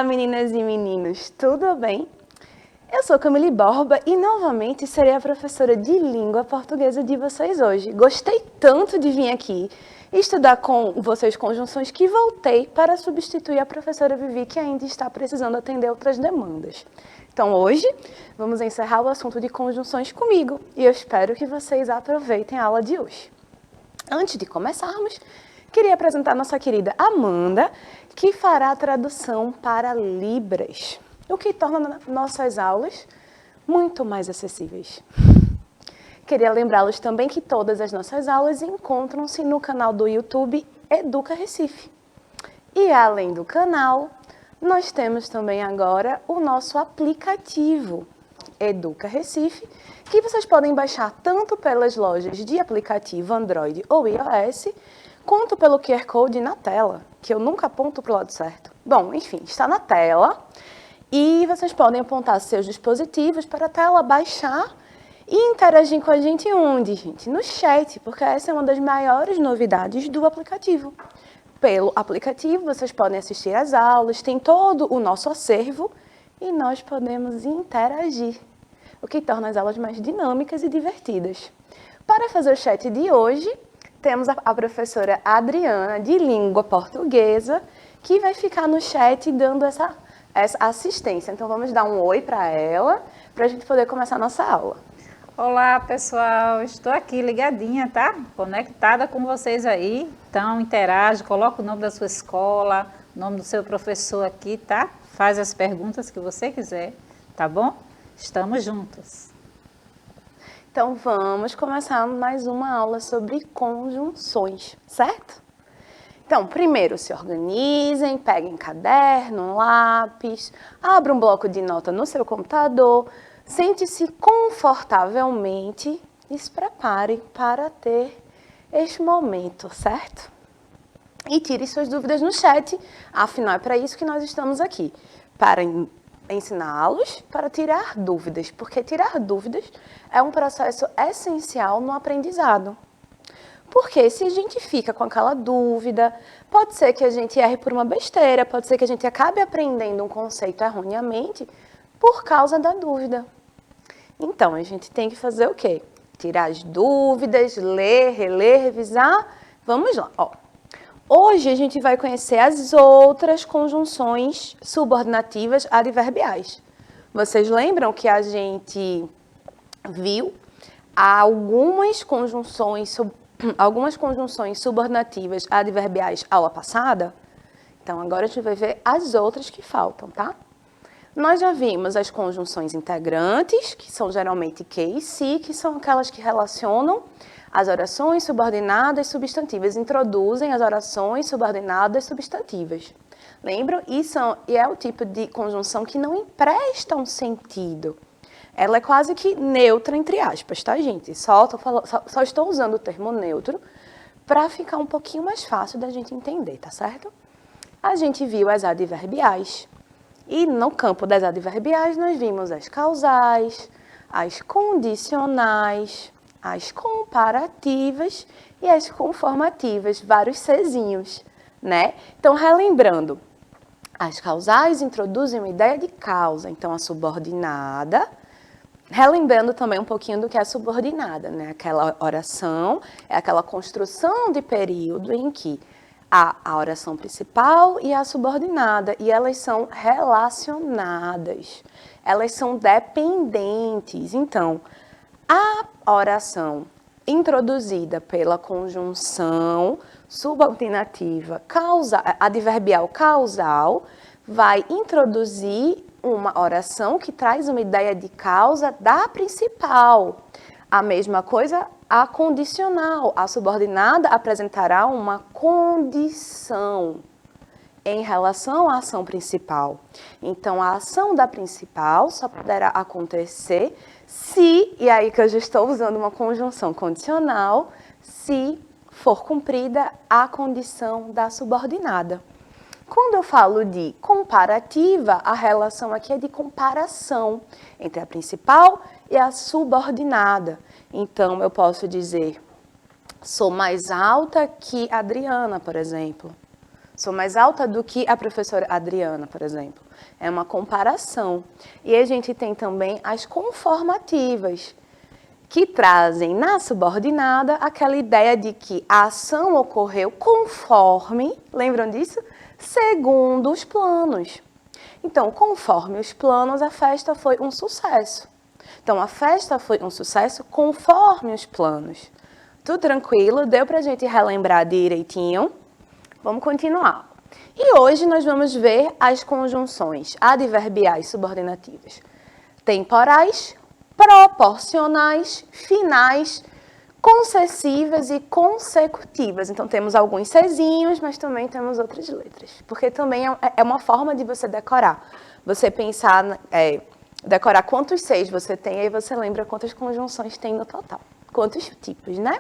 meninas e meninos, tudo bem? Eu sou Camille Borba e novamente serei a professora de língua portuguesa de vocês hoje. Gostei tanto de vir aqui estudar com vocês conjunções que voltei para substituir a professora Vivi, que ainda está precisando atender outras demandas. Então hoje vamos encerrar o assunto de conjunções comigo e eu espero que vocês aproveitem a aula de hoje. Antes de começarmos, queria apresentar nossa querida Amanda, que fará a tradução para Libras, o que torna nossas aulas muito mais acessíveis. Queria lembrá-los também que todas as nossas aulas encontram-se no canal do YouTube Educa Recife. E além do canal, nós temos também agora o nosso aplicativo Educa Recife, que vocês podem baixar tanto pelas lojas de aplicativo Android ou iOS, quanto pelo QR Code na tela, que eu nunca aponto para o lado certo. Bom, enfim, está na tela e vocês podem apontar seus dispositivos para a tela, baixar e interagir com a gente onde, gente? No chat, porque essa é uma das maiores novidades do aplicativo. Pelo aplicativo, vocês podem assistir às aulas, tem todo o nosso acervo e nós podemos interagir, o que torna as aulas mais dinâmicas e divertidas. Para fazer o chat de hoje, temos a professora Adriana, de língua portuguesa, que vai ficar no chat dando essa assistência. Então, vamos dar um oi para ela, para a gente poder começar a nossa aula. Olá, pessoal. Estou aqui ligadinha, tá? Conectada com vocês aí. Então, interage, coloca o nome da sua escola, o nome do seu professor aqui, tá? Faz as perguntas que você quiser, tá bom? Estamos juntos. Então, vamos começar mais uma aula sobre conjunções, certo? Então, primeiro se organizem, peguem caderno, lápis, abra um bloco de nota no seu computador, sente-se confortavelmente e se prepare para ter este momento, certo? E tire suas dúvidas no chat, afinal é para isso que nós estamos aqui, para ensiná-los, para tirar dúvidas, porque tirar dúvidas é um processo essencial no aprendizado. Porque se a gente fica com aquela dúvida, pode ser que a gente erre por uma besteira, pode ser que a gente acabe aprendendo um conceito erroneamente por causa da dúvida. Então, a gente tem que fazer o quê? Tirar as dúvidas, ler, reler, revisar. Vamos lá, ó. Hoje a gente vai conhecer as outras conjunções subordinativas adverbiais. Vocês lembram que a gente viu algumas conjunções subordinativas adverbiais aula passada? Então, agora a gente vai ver as outras que faltam, tá? Nós já vimos as conjunções integrantes, que são geralmente que e se, que são aquelas que relacionam as orações subordinadas substantivas, introduzem as orações subordinadas substantivas. Lembram? E é o tipo de conjunção que não empresta um sentido. Ela é quase que neutra, entre aspas, tá, gente? Só estou usando o termo neutro para ficar um pouquinho mais fácil da gente entender, tá certo? A gente viu as adverbiais. E no campo das adverbiais, nós vimos as causais, as condicionais, as comparativas e as conformativas, vários Czinhos, né? Então, relembrando, as causais introduzem uma ideia de causa, então a subordinada, relembrando também um pouquinho do que é a subordinada, né? Aquela oração, é aquela construção de período em que há a oração principal e a subordinada, e elas são relacionadas, elas são dependentes. Então, a oração introduzida pela conjunção subordinativa adverbial causal vai introduzir uma oração que traz uma ideia de causa da principal. A mesma coisa a condicional. A subordinada apresentará uma condição em relação à ação principal. Então, a ação da principal só poderá acontecer se, e aí que eu já estou usando uma conjunção condicional, se for cumprida a condição da subordinada. Quando eu falo de comparativa, a relação aqui é de comparação entre a principal e a subordinada. Então, eu posso dizer, sou mais alta que a Adriana, por exemplo. Sou mais alta do que a professora Adriana, por exemplo. É uma comparação. E a gente tem também as conformativas, que trazem na subordinada aquela ideia de que a ação ocorreu conforme, lembram disso? Segundo os planos. Então, conforme os planos, a festa foi um sucesso. Então, a festa foi um sucesso conforme os planos. Tudo tranquilo? Deu para a gente relembrar direitinho? Vamos continuar. E hoje nós vamos ver as conjunções adverbiais subordinativas temporais, proporcionais, finais, concessivas e consecutivas. Então, temos alguns Czinhos, mas também temos outras letras. Porque também é uma forma de você decorar. Você pensar, decorar quantos Cs você tem, aí você lembra quantas conjunções tem no total. Quantos tipos, né?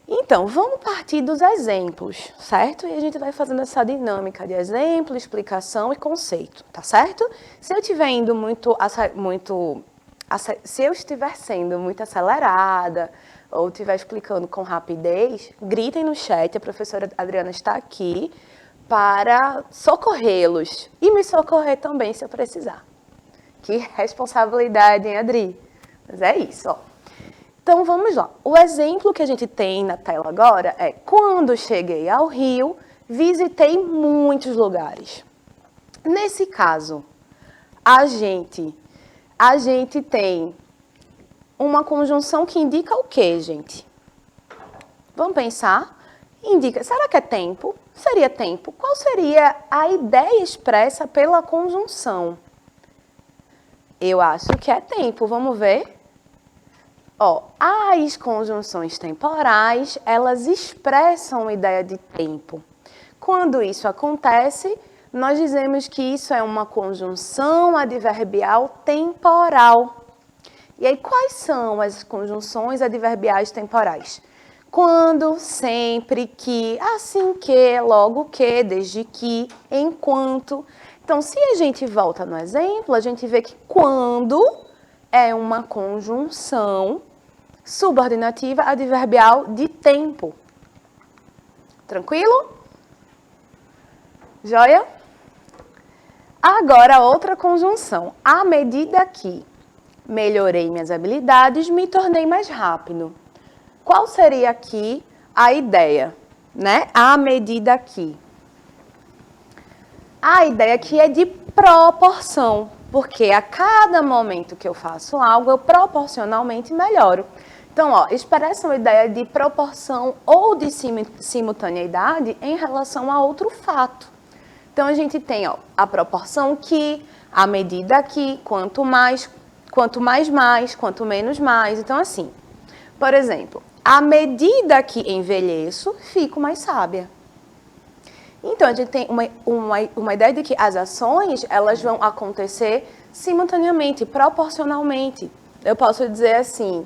Então, vamos partir dos exemplos, certo? E a gente vai fazendo essa dinâmica de exemplo, explicação e conceito, tá certo? Se eu estiver indo se eu estiver sendo muito acelerada ou estiver explicando com rapidez, gritem no chat, a professora Adriana está aqui para socorrê-los e me socorrer também se eu precisar. Que responsabilidade, hein, Adri? Mas é isso, ó. Então, vamos lá. O exemplo que a gente tem na tela agora é: quando cheguei ao Rio, visitei muitos lugares. Nesse caso, a gente tem uma conjunção que indica o quê, gente? Vamos pensar? Indica, será que é tempo? Seria tempo. Qual seria a ideia expressa pela conjunção? Eu acho que é tempo. Vamos ver? Ó, as conjunções temporais, elas expressam a ideia de tempo. Quando isso acontece, nós dizemos que isso é uma conjunção adverbial temporal. E aí, quais são as conjunções adverbiais temporais? Quando, sempre, que, assim que, logo que, desde que, enquanto. Então, se a gente volta no exemplo, a gente vê que quando é uma conjunção subordinativa adverbial de tempo. Tranquilo? Joia? Agora, outra conjunção. À medida que melhorei minhas habilidades, me tornei mais rápido. Qual seria aqui a ideia, né? À medida que. A ideia aqui é de proporção, porque a cada momento que eu faço algo, eu proporcionalmente melhoro. Então, ó, expressa uma ideia de proporção ou de simultaneidade em relação a outro fato. Então, a gente tem, ó, a proporção que, a medida que, quanto mais, quanto menos mais. Então, assim, por exemplo, à medida que envelheço, fico mais sábia. Então, a gente tem uma ideia de que as ações, elas vão acontecer simultaneamente, proporcionalmente. Eu posso dizer assim,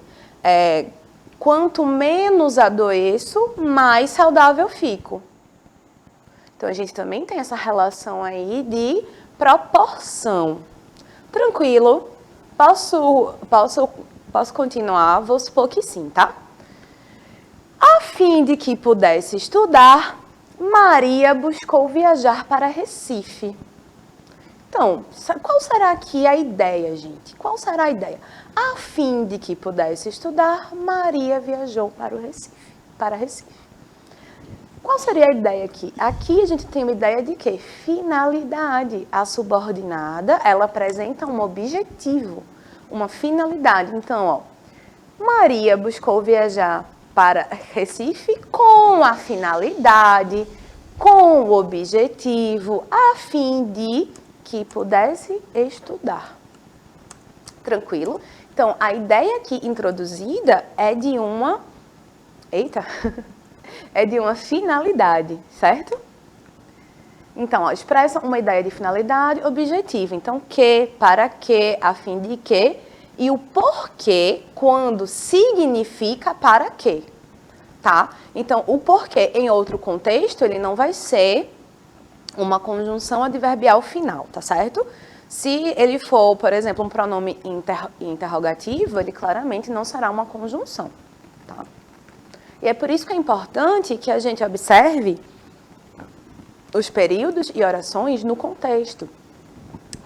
quanto menos adoeço, mais saudável fico. Então, a gente também tem essa relação aí de proporção. Tranquilo? Posso continuar? Vou supor que sim, tá? A fim de que pudesse estudar, Maria buscou viajar para Recife. Então, qual será aqui a ideia, gente? Qual será a ideia? A fim de que pudesse estudar, Maria viajou para Recife. Qual seria a ideia aqui? Aqui a gente tem uma ideia de quê? Finalidade. A subordinada, ela apresenta um objetivo, uma finalidade. Então, ó, Maria buscou viajar para Recife com a finalidade, com o objetivo, a fim de que pudesse estudar. Tranquilo? Então, a ideia aqui introduzida é de uma... é de uma finalidade, certo? Então, ó, expressa uma ideia de finalidade objetiva. Então, que, para que, a fim de que, e o porquê quando significa para quê, tá? Então, o porquê em outro contexto, ele não vai ser uma conjunção adverbial final, tá certo? Se ele for, por exemplo, um pronome interrogativo, ele claramente não será uma conjunção, tá? E é por isso que é importante que a gente observe os períodos e orações no contexto.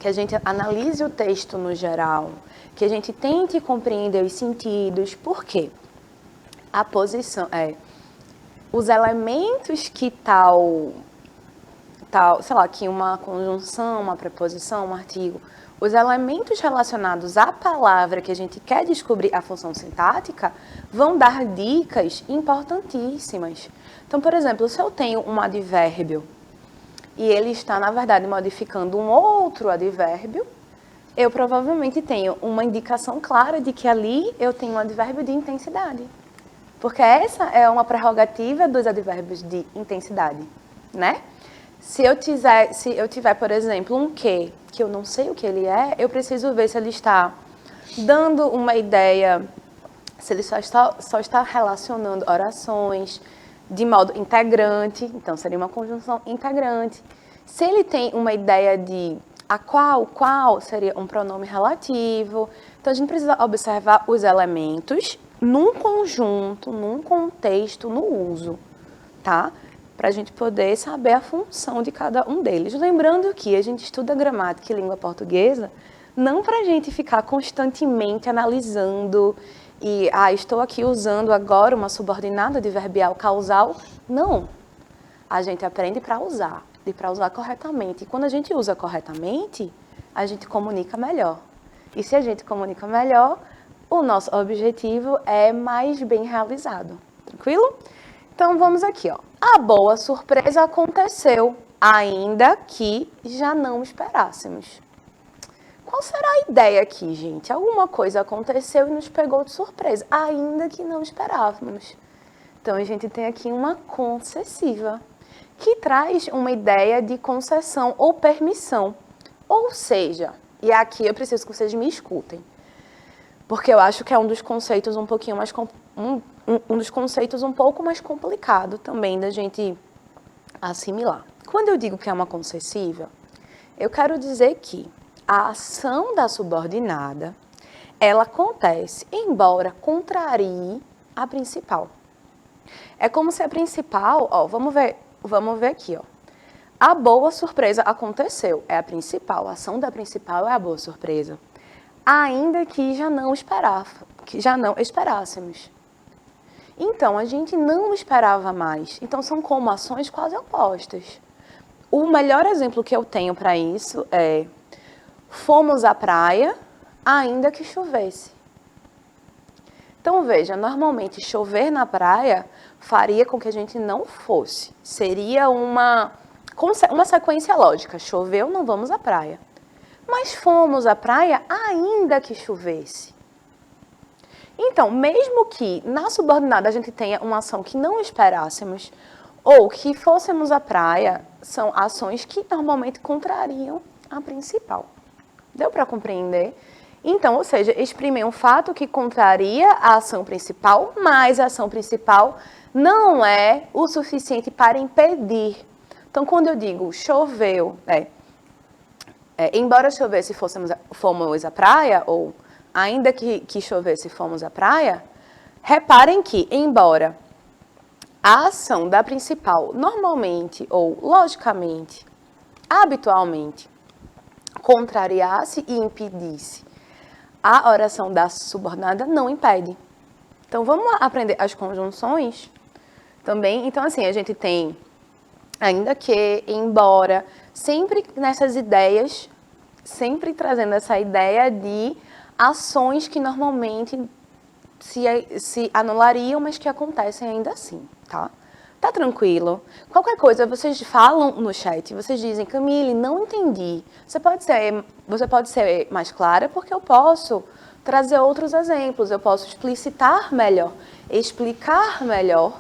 que a gente analise o texto no geral, que a gente tente compreender os sentidos. Por quê? A posição os elementos que sei lá, que uma conjunção, uma preposição, um artigo, os elementos relacionados à palavra que a gente quer descobrir a função sintática vão dar dicas importantíssimas. Então, por exemplo, se eu tenho um advérbio e ele está, na verdade, modificando um outro advérbio, eu provavelmente tenho uma indicação clara de que ali eu tenho um advérbio de intensidade. Porque essa é uma prerrogativa dos advérbios de intensidade, né? Se eu tiver, por exemplo, um que eu não sei o que ele é, eu preciso ver se ele está dando uma ideia, se ele só está relacionando orações de modo integrante, então seria uma conjunção integrante. Se ele tem uma ideia de a qual seria um pronome relativo. Então a gente precisa observar os elementos num conjunto, num contexto, no uso, tá? Para a gente poder saber a função de cada um deles. Lembrando que a gente estuda gramática e língua portuguesa não para a gente ficar constantemente analisando e, estou aqui usando agora uma subordinada adverbial causal. Não. A gente aprende para usar, e para usar corretamente. E quando a gente usa corretamente, a gente comunica melhor. E se a gente comunica melhor, o nosso objetivo é mais bem realizado. Tranquilo? Então, vamos aqui, ó. A boa surpresa aconteceu, ainda que já não esperássemos. Qual será a ideia aqui, gente? Alguma coisa aconteceu e nos pegou de surpresa, ainda que não esperávamos. Então, a gente tem aqui uma concessiva, que traz uma ideia de concessão ou permissão. Ou seja, e aqui eu preciso que vocês me escutem, porque eu acho que é um dos conceitos um pouquinho mais um dos conceitos um pouco mais complicado também da gente assimilar. Quando eu digo que é uma concessiva, eu quero dizer que a ação da subordinada, ela acontece, embora contrarie a principal. É como se a principal, ó, vamos ver aqui, ó. A boa surpresa aconteceu, é a principal, a ação da principal é a boa surpresa. Ainda que já não esperássemos. Então, a gente não esperava mais. Então, são como ações quase opostas. O melhor exemplo que eu tenho para isso é: fomos à praia, ainda que chovesse. Então, veja, normalmente chover na praia faria com que a gente não fosse. Seria uma sequência lógica. Choveu, não vamos à praia. Mas fomos à praia ainda que chovesse. Então, mesmo que na subordinada a gente tenha uma ação que não esperássemos, ou que fôssemos à praia, são ações que normalmente contrariam a principal. Deu para compreender? Então, ou seja, exprimir um fato que contraria a ação principal, mas a ação principal não é o suficiente para impedir. Então, quando eu digo choveu, embora chovesse fomos à praia, ou ainda que chovesse fomos à praia, reparem que, embora a ação da principal normalmente ou logicamente, habitualmente, contrariasse e impedisse, a oração da subordinada não impede. Então, vamos aprender as conjunções também. Então, assim, a gente tem ainda que, embora, sempre nessas ideias, sempre trazendo essa ideia de ações que normalmente se anulariam, mas que acontecem ainda assim, tá? Tá tranquilo? Qualquer coisa, vocês falam no chat, vocês dizem: Camille, não entendi. Você pode ser mais clara, porque eu posso trazer outros exemplos, eu posso explicitar melhor, explicar melhor,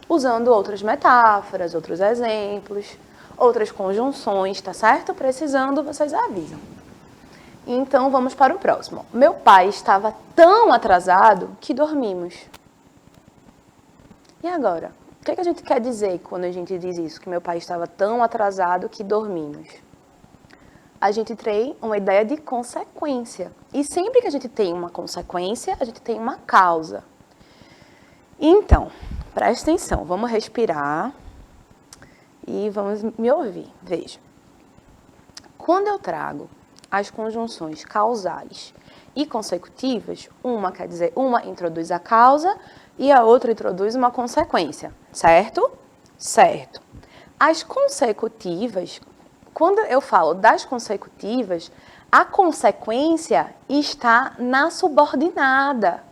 usando outras metáforas, outros exemplos, outras conjunções, tá certo? Precisando, vocês avisam. Então, vamos para o próximo. Meu pai estava tão atrasado que dormimos. E agora? O que a gente quer dizer quando a gente diz isso? Que meu pai estava tão atrasado que dormimos. A gente tem uma ideia de consequência. E sempre que a gente tem uma consequência, a gente tem uma causa. Então, presta atenção, vamos respirar e vamos me ouvir. Veja, quando eu trago as conjunções causais e consecutivas, uma quer dizer, uma introduz a causa e a outra introduz uma consequência, certo? Certo. As consecutivas, quando eu falo das consecutivas, a consequência está na subordinada.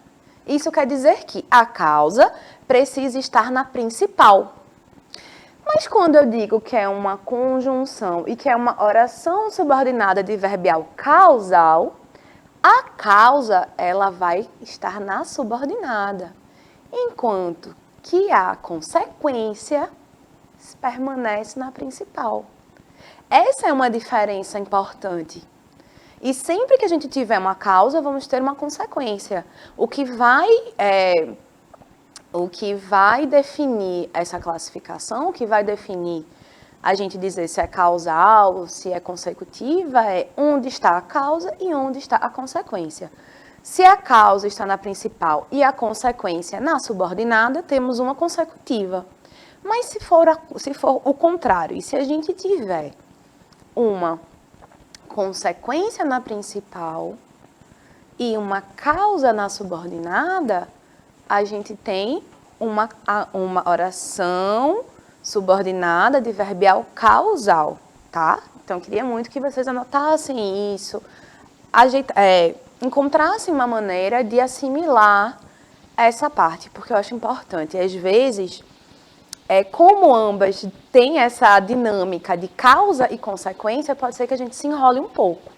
Isso quer dizer que a causa precisa estar na principal. Mas quando eu digo que é uma conjunção e que é uma oração subordinada adverbial causal, a causa ela vai estar na subordinada, enquanto que a consequência permanece na principal. Essa é uma diferença importante. E sempre que a gente tiver uma causa, vamos ter uma consequência. O que vai definir essa classificação, o que vai definir a gente dizer se é causal, se é consecutiva, é onde está a causa e onde está a consequência. Se a causa está na principal e a consequência na subordinada, temos uma consecutiva. Mas se for o contrário, e se a gente tiver uma consequência na principal e uma causa na subordinada, a gente tem uma oração subordinada adverbial causal, tá? Então, eu queria muito que vocês anotassem isso, encontrassem uma maneira de assimilar essa parte, porque eu acho importante. E, às vezes, como ambas têm essa dinâmica de causa e consequência, pode ser que a gente se enrole um pouco,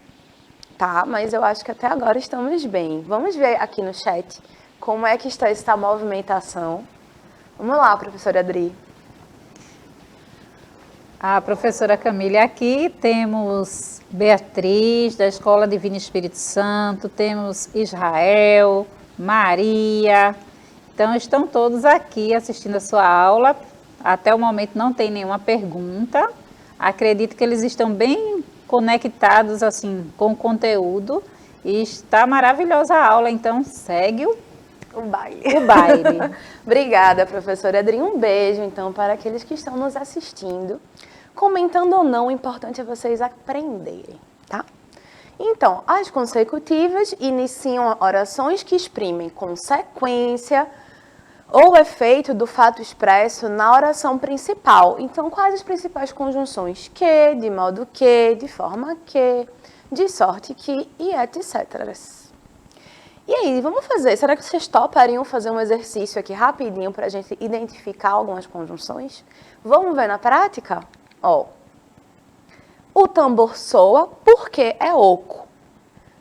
tá? Mas eu acho que até agora estamos bem. Vamos ver aqui no chat como é que está essa movimentação. Vamos lá, professora Adri. A professora Camille, aqui temos Beatriz, da Escola Divino Espírito Santo, temos Israel, Maria. Então, estão todos aqui assistindo a sua aula. Até o momento não tem nenhuma pergunta. Acredito que eles estão bem conectados assim, com o conteúdo. E está maravilhosa a aula, então segue o baile. Obrigada, professora Adri. Um beijo, então, para aqueles que estão nos assistindo. Comentando ou não, o importante é vocês aprenderem, tá? Então, as consecutivas iniciam orações que exprimem consequência ou efeito do fato expresso na oração principal. Então, quais as principais conjunções? Que, de modo que, de forma que, de sorte que e etc. E aí, vamos fazer, será que vocês topariam fazer um exercício aqui rapidinho para a gente identificar algumas conjunções? Vamos ver na prática? Ó, o tambor soa porque é oco.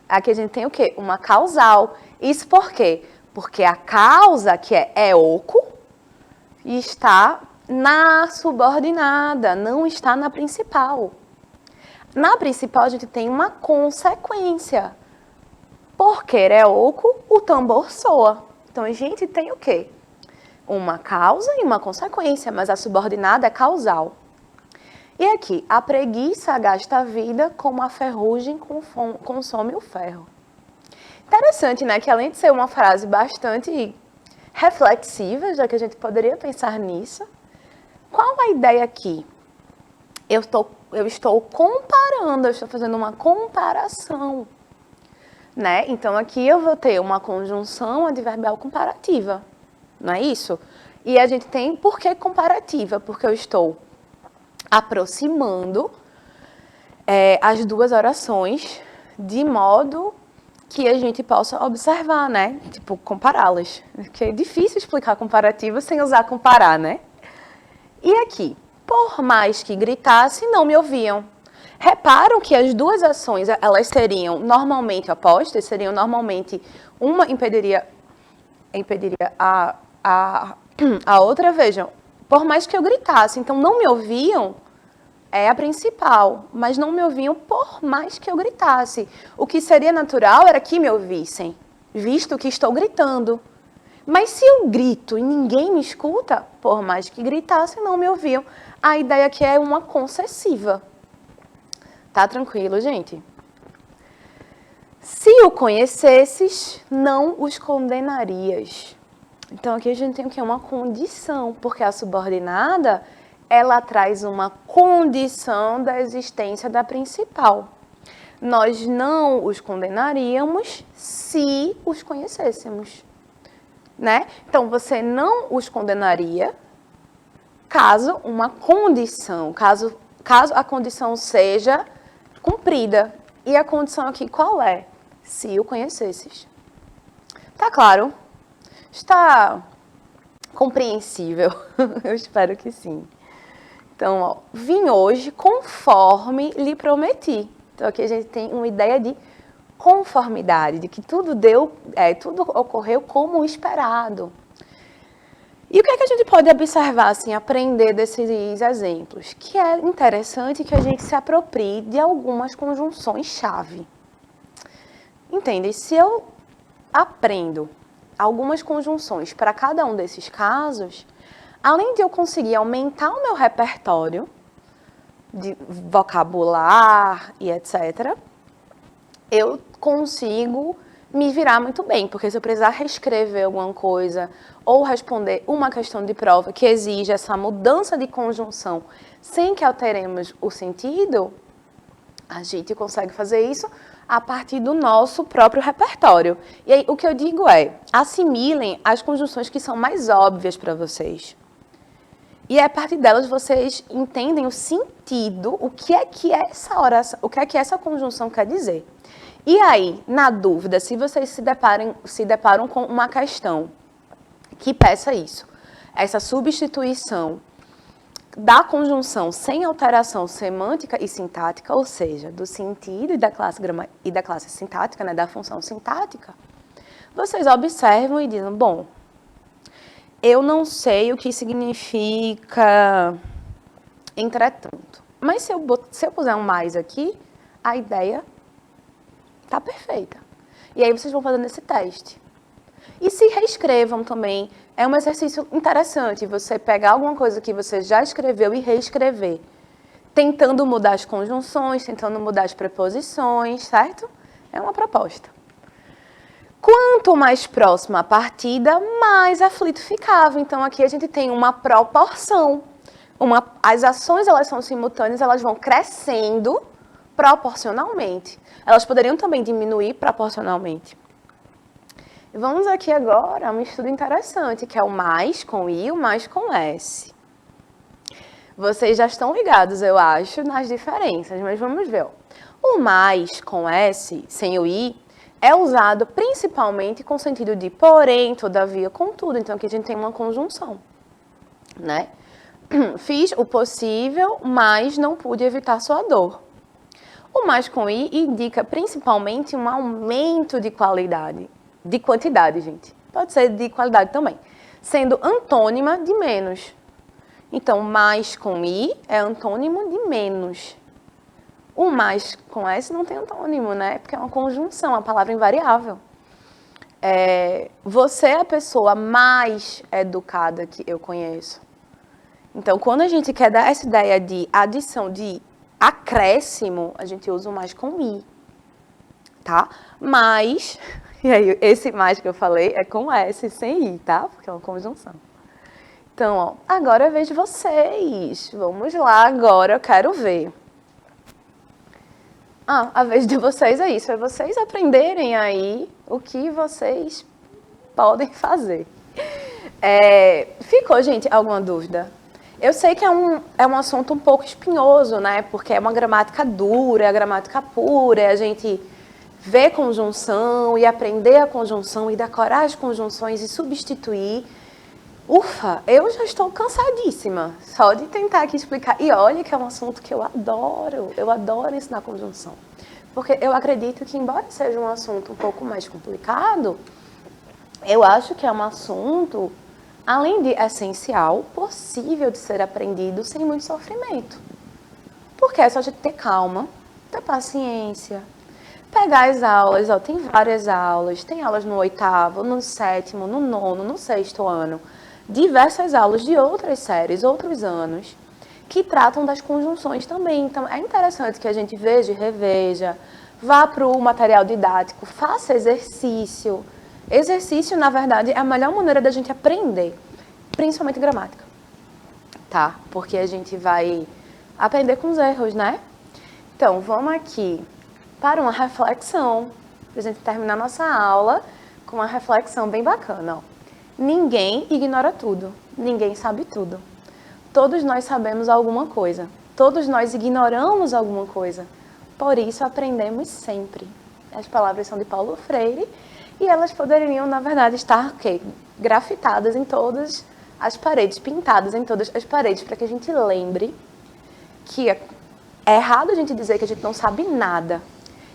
Aqui a gente tem o quê? Uma causal. Isso por quê? Porque a causa, que é oco, está na subordinada, não está na principal. Na principal a gente tem uma consequência. Porque é oco, o tambor soa. Então, a gente tem o quê? Uma causa e uma consequência, mas a subordinada é causal. E aqui, a preguiça gasta a vida como a ferrugem consome o ferro. Interessante, né? Que além de ser uma frase bastante reflexiva, já que a gente poderia pensar nisso, qual a ideia aqui? Eu estou comparando, eu estou fazendo uma comparação. Né? Então, aqui eu vou ter uma conjunção adverbial comparativa, não é isso? E a gente tem por que comparativa? Porque eu estou aproximando as duas orações de modo que a gente possa observar, né? Tipo, compará-las. Porque é difícil explicar comparativo sem usar comparar, né? E aqui, por mais que gritasse, não me ouviam. Reparam que as duas ações, elas seriam normalmente opostas, seriam normalmente, uma impediria a outra, vejam, por mais que eu gritasse, então não me ouviam é a principal, mas não me ouviam por mais que eu gritasse. O que seria natural era que me ouvissem, visto que estou gritando. Mas se eu grito e ninguém me escuta, por mais que gritasse, não me ouviam. A ideia aqui é uma concessiva. Tá tranquilo, gente? Se o conhecesses, não os condenarias. Então, aqui a gente tem o quê? Uma condição, porque a subordinada, ela traz uma condição da existência da principal. Nós não os condenaríamos se os conhecêssemos, né? Então, você não os condenaria caso uma condição, caso a condição seja cumprida. E a condição aqui qual é? Se o conhecesses. Tá claro? Está compreensível? Eu espero que sim. Então, ó, vim hoje conforme lhe prometi. Então, aqui a gente tem uma ideia de conformidade, de que tudo tudo ocorreu como esperado. E o que é que a gente pode observar, assim, aprender desses exemplos? Que é interessante que a gente se aproprie de algumas conjunções-chave. Entende? Se eu aprendo algumas conjunções para cada um desses casos, além de eu conseguir aumentar o meu repertório de vocabular e etc., eu consigo me virar muito bem, porque se eu precisar reescrever alguma coisa ou responder uma questão de prova que exige essa mudança de conjunção sem que alteremos o sentido, a gente consegue fazer isso a partir do nosso próprio repertório. E aí, o que eu digo é, assimilem as conjunções que são mais óbvias para vocês. E a partir delas vocês entendem o sentido, o que é que essa oração, o que é que essa conjunção quer dizer. E aí, na dúvida, se vocês se deparam com uma questão que peça isso, essa substituição da conjunção sem alteração semântica e sintática, ou seja, do sentido e da classe sintática, né, da função sintática, vocês observam e dizem, bom, eu não sei o que significa entretanto, mas se eu puser um mais aqui, a ideia está perfeita. E aí vocês vão fazendo esse teste. E se reescrevam também. É um exercício interessante, você pegar alguma coisa que você já escreveu e reescrever. Tentando mudar as conjunções, tentando mudar as preposições, certo? É uma proposta. Quanto mais próxima a partida, mais aflito ficava. Então, aqui a gente tem uma proporção. As ações, elas são simultâneas, elas vão crescendo proporcionalmente. Elas poderiam também diminuir proporcionalmente. Vamos aqui agora a um estudo interessante, que é o mais com I e o mais com S. Vocês já estão ligados, eu acho, nas diferenças, mas vamos ver. Ó. O mais com S, sem o I, é usado principalmente com o sentido de porém, todavia, contudo. Então, aqui a gente tem uma conjunção, né? Fiz o possível, mas não pude evitar sua dor. O mais com I indica principalmente um aumento de qualidade. De quantidade, gente. Pode ser de qualidade também. Sendo antônima de menos. Então, mais com I é antônimo de menos. O mais com S não tem antônimo, né? Porque é uma conjunção, uma palavra invariável. Você é a pessoa mais educada que eu conheço. Então, quando a gente quer dar essa ideia de adição, de acréscimo, a gente usa o mais com I. Tá? Mas... E aí, esse mais que eu falei é com S, sem I, tá? Porque é uma conjunção. Então, ó, agora é a vez de vocês. Vamos lá, agora eu quero ver. A vez de vocês é isso. É vocês aprenderem aí o que vocês podem fazer. Ficou, gente, alguma dúvida? Eu sei que é um assunto um pouco espinhoso, né? Porque é uma gramática dura, é a gramática pura, é a gente... ver conjunção e aprender a conjunção e decorar as conjunções e substituir. Ufa, eu já estou cansadíssima só de tentar aqui explicar. E olha que é um assunto que eu adoro ensinar conjunção. Porque eu acredito que, embora seja um assunto um pouco mais complicado, eu acho que é um assunto, além de essencial, possível de ser aprendido sem muito sofrimento. Porque é só a gente ter calma, ter paciência, pegar as aulas, ó, tem várias aulas, tem aulas no 8º, no 7º, no 9º, no 6º ano, diversas aulas de outras séries, outros anos, que tratam das conjunções também. Então, é interessante que a gente veja e reveja, vá para o material didático, faça exercício. Exercício, na verdade, é a melhor maneira da gente aprender, principalmente gramática, tá? Porque a gente vai aprender com os erros, né? Então, vamos aqui para uma reflexão, para a gente terminar nossa aula com uma reflexão bem bacana. Ó. Ninguém ignora tudo, ninguém sabe tudo. Todos nós sabemos alguma coisa, todos nós ignoramos alguma coisa, por isso aprendemos sempre. As palavras são de Paulo Freire e elas poderiam, na verdade, estar grafitadas em todas as paredes, pintadas em todas as paredes, para que a gente lembre que é errado a gente dizer que a gente não sabe nada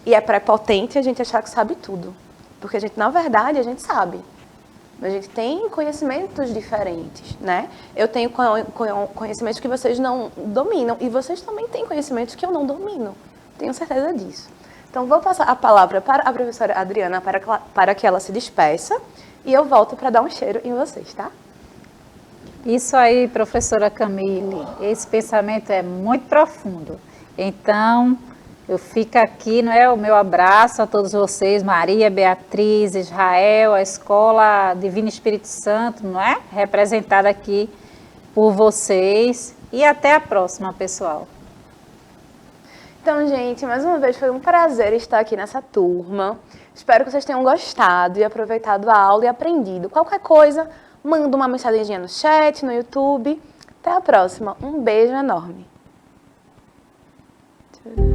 e é prepotente a gente achar que sabe tudo, porque a gente, na verdade, a gente sabe. A gente tem conhecimentos diferentes, né? Eu tenho conhecimentos que vocês não dominam e vocês também têm conhecimentos que eu não domino. Tenho certeza disso. Então, vou passar a palavra para a professora Adriana para que ela se despeça e eu volto para dar um cheiro em vocês, tá? Isso aí, professora Camille, esse pensamento é muito profundo. Então, eu fico aqui, não é, o meu abraço a todos vocês, Maria, Beatriz, Israel, a Escola Divino Espírito Santo, não é? Representada aqui por vocês. E até a próxima, pessoal. Então, gente, mais uma vez foi um prazer estar aqui nessa turma. Espero que vocês tenham gostado e aproveitado a aula e aprendido. Qualquer coisa, manda uma mensagenzinha no chat, no YouTube. Até a próxima. Um beijo enorme. Tchau.